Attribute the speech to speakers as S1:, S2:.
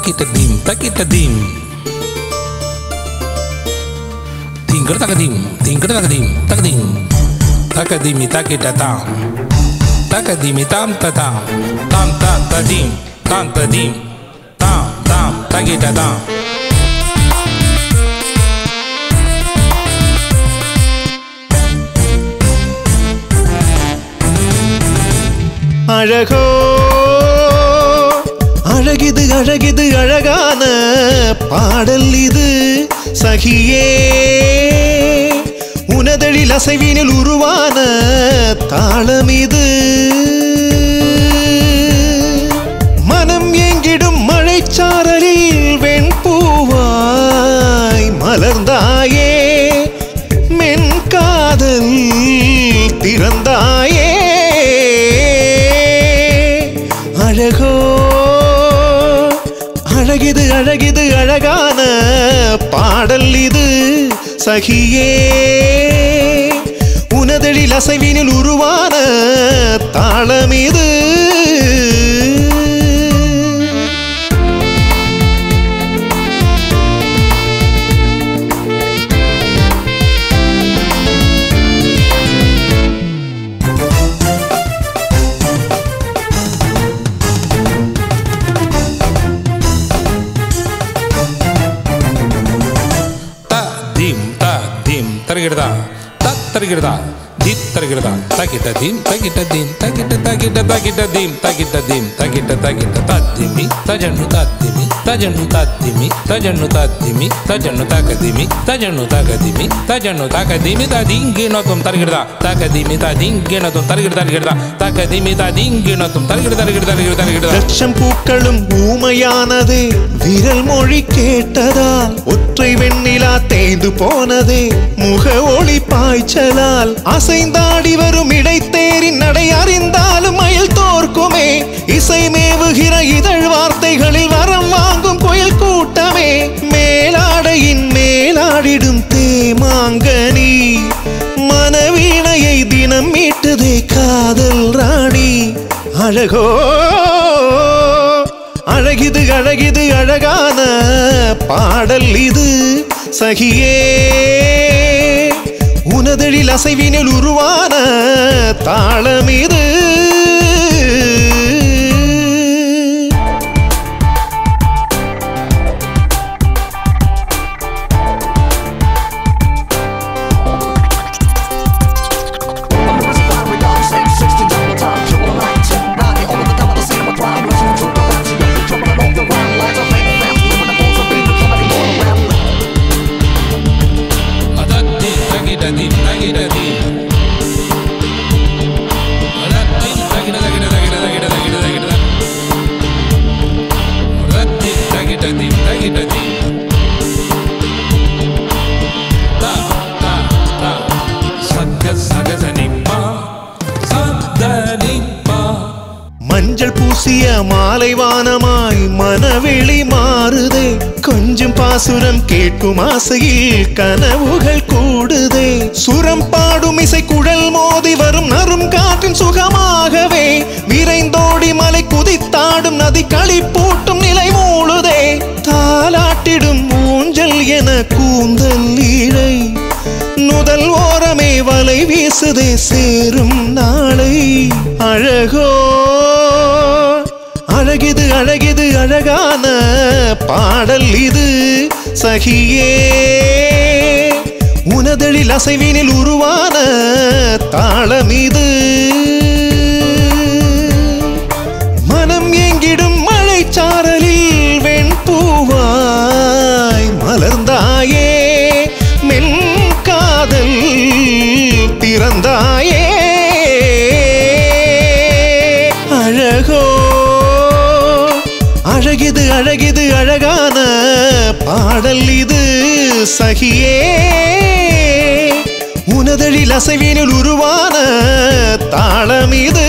S1: takita dim tingger takadim takadim takadimi takita tam takadimi tam tatam tam tadim tam tadim tam takita tam
S2: அழகோ அழகிது அழகிது அழகான பாடல் இது சகியே உனதழில் அசைவினில் உருவான தாளம் இது மனம் எங்கிடும் மழைச்சாரலில் வெண்பூவாய் மலர்ந்தாயே மென்காதல் திறந்தாயே அழகோ அழகிது அழகிது அழகான பாடல் இது சகியே உனதழில் அசைவினில் உருவான தாளம் இது
S1: தருகிறதா தருகிறதா தீப் தருகிறதா தகிட்ட தீம் தகிட்ட தீம் தகிட்ட தகிட்ட தகிட்ட தீம் தகிட்ட தீம் தகிட்ட தகிட்ட தத்திமி தஜன்னு தத்திமி தஜன்னு தத்திமி தஜன்னு தத்திமி தஜன்னு தகதிமி தஜன்னு தகதிமி தஜன்னு தகதிமி ததிங்கினதும் தருகிறதா தகதிமி ததிங்கினதும் தருகிறதா தகதிமி ததிங்கினதும் தருகிறதா
S2: லட்சம் பூக்களும் ஊமையானதே விரல் மொழி கேட்டதால் ஒற்றை வெண்ணிலா தேய்ந்து போனதே முக ஒளி பாய்ச்சலால் அசைந்தாடி வரும் இடைத்தேரின் நடை அறிந்தாலும் மயில் தோற்குமே இசை மேவுகிற இதழ் வார்த்தைகளில் வரம் வாங்கும் கோயில் கூட்டமே மேலாடையின் மேலாடிடும் தேமாங்கனி மனவீணையை தினம் மீட்டுதே காதல் ராணி அழகோ அழகிது அழகிது அழகான பாடல் இது சகியே உனதழில் அசைவினில் உருவான தாளம் இது மஞ்சள் பூசிய மாலை வானமாய் மனவெளி மாறுதே கொஞ்சம் பாசுரம் கேட்கும் ஆசையில் கனவுகள் கூடுதே சுரம் பாடும் இசை குழல் மோதி வரும் நரும் காற்றின் சுகமாகவே விரைந்தோடி மலை குதித்தாடும் நதி களிப்பூட்டும் நிலை மூழுதே தாலாட்டிடும் ஊஞ்சல் என கூந்தல் இழை நுதல் ஓரமே வலை வீசுதே சேரும் நாளை அழகோ அழகிது அழகிது அழகான பாடல் இது சகியே உனதழில் அசைவினில் உருவான தாளம் இது மனம் எங்கிடும் மழைச்சாரலில் வெண்பூவாய் மலர்ந்தாயே மென்காதல் திறந்தாயே அழகோ அழகிது அழகிது அழகான பாடல் இது சகியே உனதழில் அசைவினில் உருவான தாளம் இது